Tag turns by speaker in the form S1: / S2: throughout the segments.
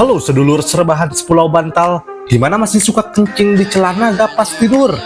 S1: Halo sedulur serbahan sepulau bantal, gimana masih suka kencing di celana gak pas tidur?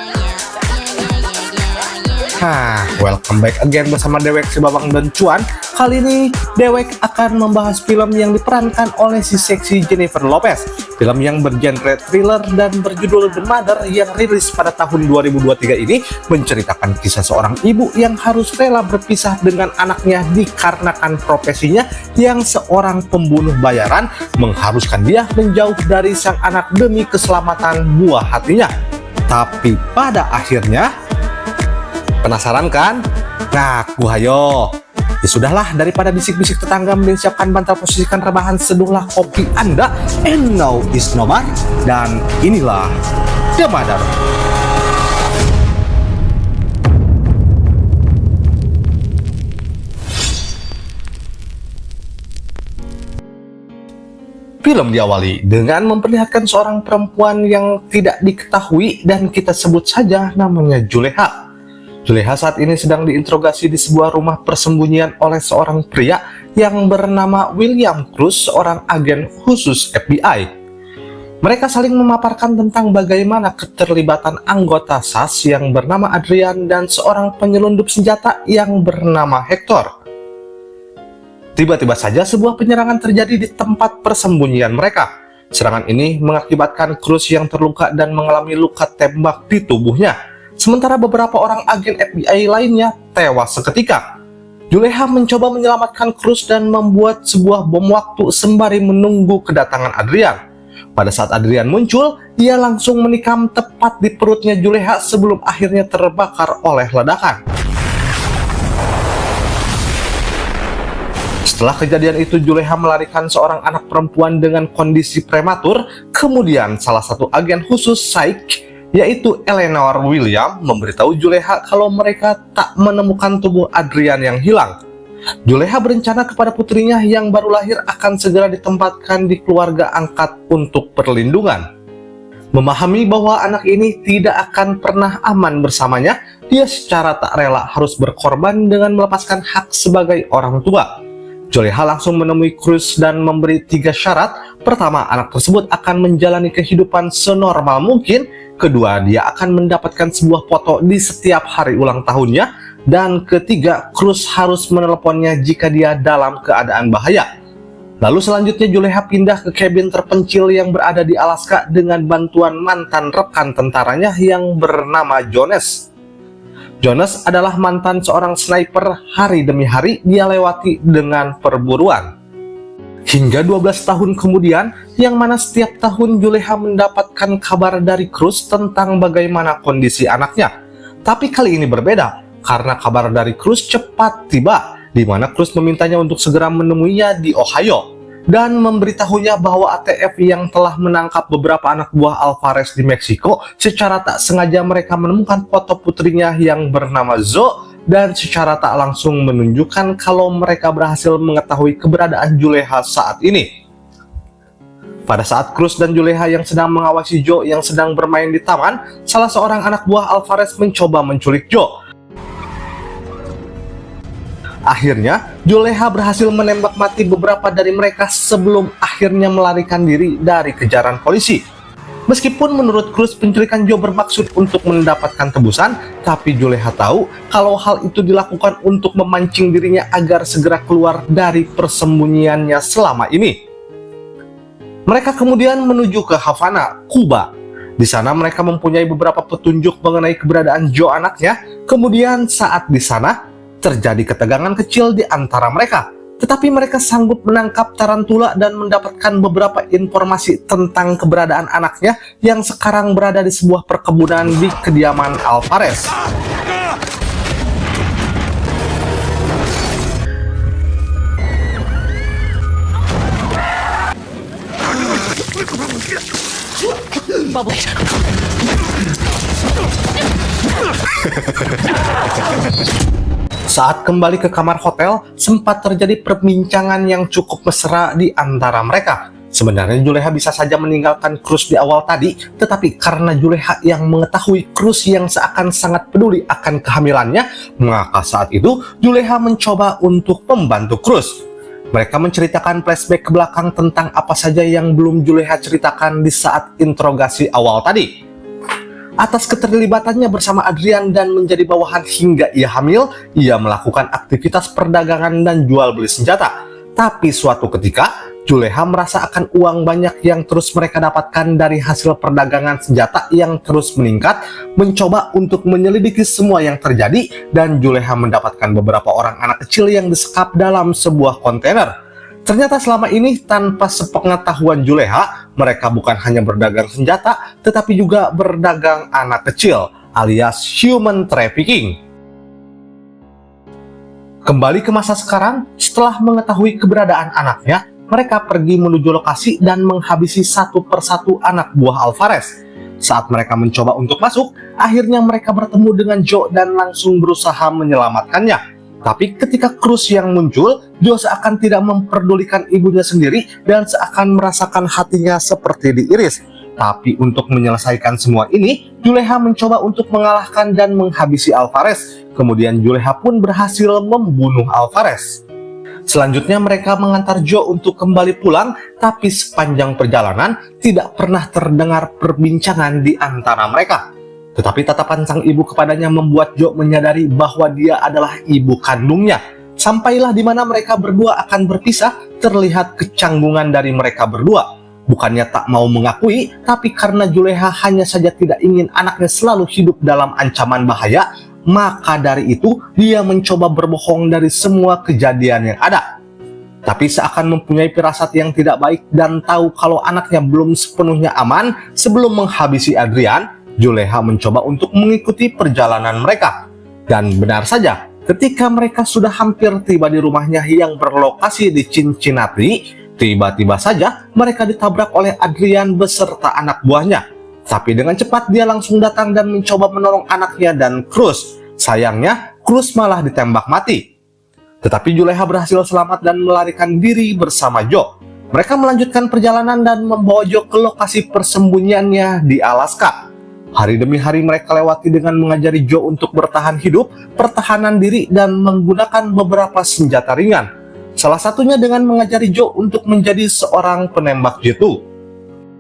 S1: Welcome back again bersama Dewek si Babang dan Cuan. Kali ini Dewek akan membahas film yang diperankan oleh si seksi Jennifer Lopez. Film yang bergenre thriller dan berjudul The Mother yang rilis pada tahun 2023 ini menceritakan kisah seorang ibu yang harus rela berpisah dengan anaknya dikarenakan profesinya yang seorang pembunuh bayaran mengharuskan dia menjauh dari sang anak demi keselamatan buah hatinya. Tapi pada akhirnya, penasaran kan? Nah, hayo. Ya sudahlah, daripada bisik-bisik tetangga, mending siapkan bantal, posisikan rebahan, seduhlah kopi Anda. And now is Nomar, dan inilah The Mother. Film diawali dengan memperlihatkan seorang perempuan yang tidak diketahui dan kita sebut saja namanya Juleha. Juleha saat ini sedang diinterogasi di sebuah rumah persembunyian oleh seorang pria yang bernama William Cruz, seorang agen khusus FBI. Mereka saling memaparkan tentang bagaimana keterlibatan anggota SAS yang bernama Adrian dan seorang penyelundup senjata yang bernama Hector. Tiba-tiba saja sebuah penyerangan terjadi di tempat persembunyian mereka. Serangan ini mengakibatkan Cruz yang terluka dan mengalami luka tembak di tubuhnya. Sementara beberapa orang agen FBI lainnya tewas seketika. Juleha mencoba menyelamatkan Cruz dan membuat sebuah bom waktu sembari menunggu kedatangan Adrian. Pada saat Adrian muncul, ia langsung menikam tepat di perutnya Juleha sebelum akhirnya terbakar oleh ledakan. Setelah kejadian itu, Juleha melarikan seorang anak perempuan dengan kondisi prematur. Kemudian salah satu agen khusus Psych, yaitu Eleanor William, memberitahu Juleha kalau mereka tak menemukan tubuh Adrian yang hilang. Juleha berencana kepada putrinya yang baru lahir akan segera ditempatkan di keluarga angkat untuk perlindungan. Memahami bahwa anak ini tidak akan pernah aman bersamanya, dia secara tak rela harus berkorban dengan melepaskan hak sebagai orang tua. Juleha langsung menemui Cruz dan memberi 3 syarat. Pertama, anak tersebut akan menjalani kehidupan senormal mungkin. Kedua, dia akan mendapatkan sebuah foto di setiap hari ulang tahunnya. Dan ketiga, Cruz harus menelponnya jika dia dalam keadaan bahaya. Lalu selanjutnya Juleha pindah ke kabin terpencil yang berada di Alaska dengan bantuan mantan rekan tentaranya yang bernama Jonas. Jonas adalah mantan seorang sniper. Hari demi hari dia lewati dengan perburuan. Hingga 12 tahun kemudian, yang mana setiap tahun Juleha mendapatkan kabar dari Cruz tentang bagaimana kondisi anaknya. Tapi kali ini berbeda, karena kabar dari Cruz cepat tiba, di mana Cruz memintanya untuk segera menemuinya di Ohio, dan memberitahunya bahwa ATF yang telah menangkap beberapa anak buah Alvarez di Meksiko, secara tak sengaja mereka menemukan foto putrinya yang bernama Zoe, dan secara tak langsung menunjukkan kalau mereka berhasil mengetahui keberadaan Juleha saat ini. Pada saat Cruz dan Juleha yang sedang mengawasi Joe yang sedang bermain di taman, salah seorang anak buah Alvarez mencoba menculik Joe. Akhirnya, Juleha berhasil menembak mati beberapa dari mereka sebelum akhirnya melarikan diri dari kejaran polisi. Meskipun menurut Cruz penculikan Joe bermaksud untuk mendapatkan tebusan, tapi Juleha tahu kalau hal itu dilakukan untuk memancing dirinya agar segera keluar dari persembunyiannya selama ini. Mereka kemudian menuju ke Havana, Kuba. Di sana mereka mempunyai beberapa petunjuk mengenai keberadaan Joe anaknya. Kemudian saat di sana, terjadi ketegangan kecil di antara mereka. Tetapi mereka sanggup menangkap tarantula dan mendapatkan beberapa informasi tentang keberadaan anaknya yang sekarang berada di sebuah perkebunan di kediaman Alvarez. Saat kembali ke kamar hotel, sempat terjadi perbincangan yang cukup mesra di antara mereka. Sebenarnya Juleha bisa saja meninggalkan Cruz di awal tadi, tetapi karena Juleha yang mengetahui Cruz yang seakan sangat peduli akan kehamilannya, maka saat itu Juleha mencoba untuk membantu Cruz. Mereka menceritakan flashback ke belakang tentang apa saja yang belum Juleha ceritakan di saat interogasi awal tadi. Atas keterlibatannya bersama Adrian dan menjadi bawahan hingga ia hamil, ia melakukan aktivitas perdagangan dan jual beli senjata. Tapi suatu ketika, Juleha merasa akan uang banyak yang terus mereka dapatkan dari hasil perdagangan senjata yang terus meningkat, mencoba untuk menyelidiki semua yang terjadi, dan Juleha mendapatkan beberapa orang anak kecil yang disekap dalam sebuah kontainer. Ternyata selama ini tanpa sepengetahuan Juleha, mereka bukan hanya berdagang senjata, tetapi juga berdagang anak kecil, alias human trafficking. Kembali ke masa sekarang, setelah mengetahui keberadaan anaknya, mereka pergi menuju lokasi dan menghabisi satu persatu anak buah Alvarez. Saat mereka mencoba untuk masuk, akhirnya mereka bertemu dengan Joe dan langsung berusaha menyelamatkannya. Tapi ketika Cruz yang muncul, Joe seakan tidak memperdulikan ibunya sendiri dan seakan merasakan hatinya seperti diiris. Tapi untuk menyelesaikan semua ini, Juleha mencoba untuk mengalahkan dan menghabisi Alvarez. Kemudian Juleha pun berhasil membunuh Alvarez. Selanjutnya mereka mengantar Joe untuk kembali pulang, tapi sepanjang perjalanan tidak pernah terdengar perbincangan di antara mereka. Tetapi tatapan sang ibu kepadanya membuat Joe menyadari bahwa dia adalah ibu kandungnya. Sampailah di mana mereka berdua akan berpisah, terlihat kecanggungan dari mereka berdua. Bukannya tak mau mengakui, tapi karena Juleha hanya saja tidak ingin anaknya selalu hidup dalam ancaman bahaya, maka dari itu dia mencoba berbohong dari semua kejadian yang ada. Tapi seakan mempunyai firasat yang tidak baik dan tahu kalau anaknya belum sepenuhnya aman sebelum menghabisi Adrian, Juleha mencoba untuk mengikuti perjalanan mereka. Dan benar saja, ketika mereka sudah hampir tiba di rumahnya yang berlokasi di Cincinnati, tiba-tiba saja mereka ditabrak oleh Adrian beserta anak buahnya. Tapi dengan cepat dia langsung datang dan mencoba menolong anaknya dan Cruz. Sayangnya, Cruz malah ditembak mati. Tetapi Juleha berhasil selamat dan melarikan diri bersama Joe. Mereka melanjutkan perjalanan dan membawa Joe ke lokasi persembunyiannya di Alaska. Hari demi hari mereka lewati dengan mengajari Joe untuk bertahan hidup, pertahanan diri, dan menggunakan beberapa senjata ringan. Salah satunya dengan mengajari Joe untuk menjadi seorang penembak jitu.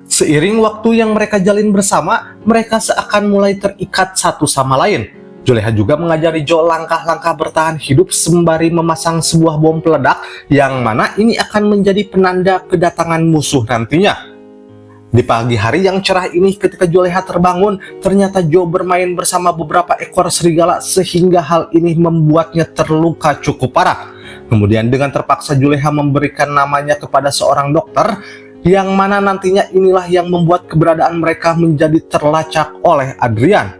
S1: Seiring waktu yang mereka jalin bersama, mereka seakan mulai terikat satu sama lain. Juleha juga mengajari Joe langkah-langkah bertahan hidup sembari memasang sebuah bom peledak yang mana ini akan menjadi penanda kedatangan musuh nantinya. Di pagi hari yang cerah ini ketika Juleha terbangun, ternyata Joe bermain bersama beberapa ekor serigala sehingga hal ini membuatnya terluka cukup parah. Kemudian dengan terpaksa Juleha memberikan namanya kepada seorang dokter, yang mana nantinya inilah yang membuat keberadaan mereka menjadi terlacak oleh Adrian.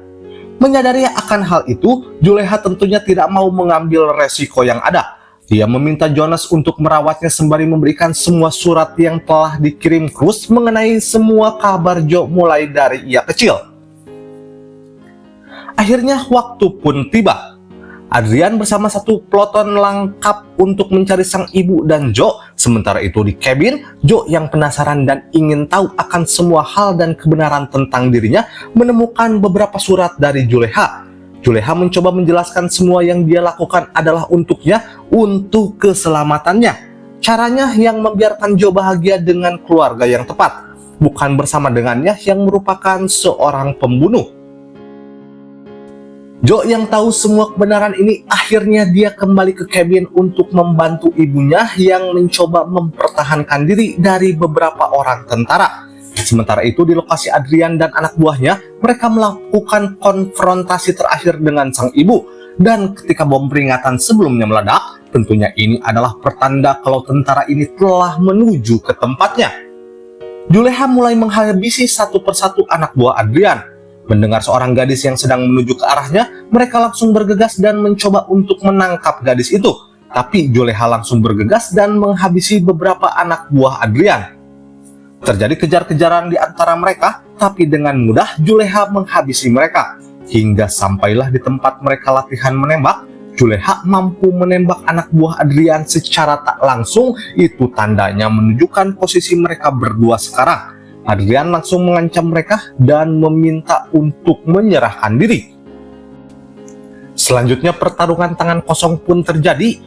S1: Menyadari akan hal itu, Juleha tentunya tidak mau mengambil resiko yang ada. Dia meminta Jonas untuk merawatnya sembari memberikan semua surat yang telah dikirim Cruz mengenai semua kabar Joe mulai dari ia kecil. Akhirnya waktu pun tiba. Adrian bersama satu peloton lengkap untuk mencari sang ibu dan Joe. Sementara itu di kabin, Joe yang penasaran dan ingin tahu akan semua hal dan kebenaran tentang dirinya menemukan beberapa surat dari Juleha. Juleha mencoba menjelaskan semua yang dia lakukan adalah untuknya, untuk keselamatannya. Caranya yang membiarkan Joe bahagia dengan keluarga yang tepat, bukan bersama dengannya yang merupakan seorang pembunuh. Joe yang tahu semua kebenaran ini, akhirnya dia kembali ke kabin untuk membantu ibunya yang mencoba mempertahankan diri dari beberapa orang tentara. Sementara itu di lokasi Adrian dan anak buahnya, mereka melakukan konfrontasi terakhir dengan sang ibu. Dan ketika bom peringatan sebelumnya meledak, tentunya ini adalah pertanda kalau tentara ini telah menuju ke tempatnya. Juleha mulai menghabisi satu persatu anak buah Adrian. Mendengar seorang gadis yang sedang menuju ke arahnya, mereka langsung bergegas dan mencoba untuk menangkap gadis itu. Tapi Juleha langsung bergegas dan menghabisi beberapa anak buah Adrian. Terjadi kejar-kejaran di antara mereka, tapi dengan mudah Juleha menghabisi mereka. Hingga sampailah di tempat mereka latihan menembak, Juleha mampu menembak anak buah Adrian secara tak langsung. Itu tandanya menunjukkan posisi mereka berdua sekarang. Adrian langsung mengancam mereka dan meminta untuk menyerahkan diri. Selanjutnya pertarungan tangan kosong pun terjadi.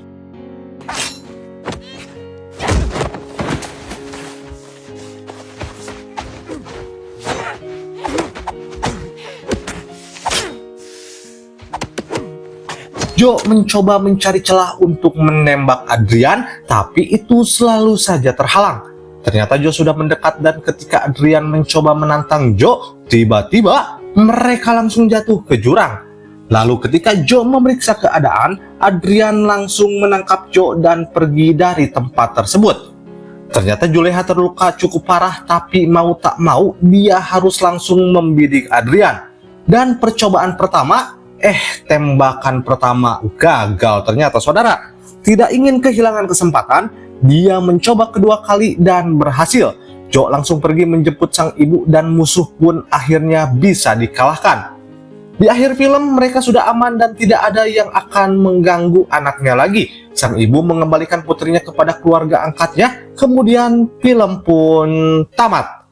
S1: Joe mencoba mencari celah untuk menembak Adrian, tapi itu selalu saja terhalang. Ternyata Joe sudah mendekat dan ketika Adrian mencoba menantang Joe, tiba-tiba mereka langsung jatuh ke jurang. Lalu ketika Joe memeriksa keadaan, Adrian langsung menangkap Joe dan pergi dari tempat tersebut. Ternyata Juleha terluka cukup parah, tapi mau tak mau dia harus langsung membidik Adrian. Dan percobaan pertama, tembakan pertama gagal ternyata saudara. Tidak ingin kehilangan kesempatan, dia mencoba kedua kali dan berhasil. Joe langsung pergi menjemput sang ibu dan musuh pun akhirnya bisa dikalahkan. Di akhir film mereka sudah aman dan tidak ada yang akan mengganggu anaknya lagi. Sang ibu mengembalikan putrinya kepada keluarga angkatnya, kemudian film pun tamat.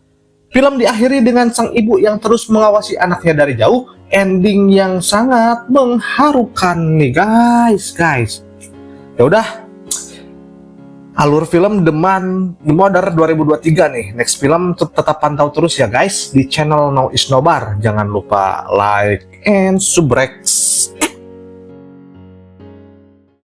S1: Film diakhiri dengan sang ibu yang terus mengawasi anaknya dari jauh, ending yang sangat mengharukan nih guys. Ya udah, alur film The Mother 2023 nih. Next film tetap pantau terus ya guys di channel No Is Nobar. Jangan lupa like and subscribe.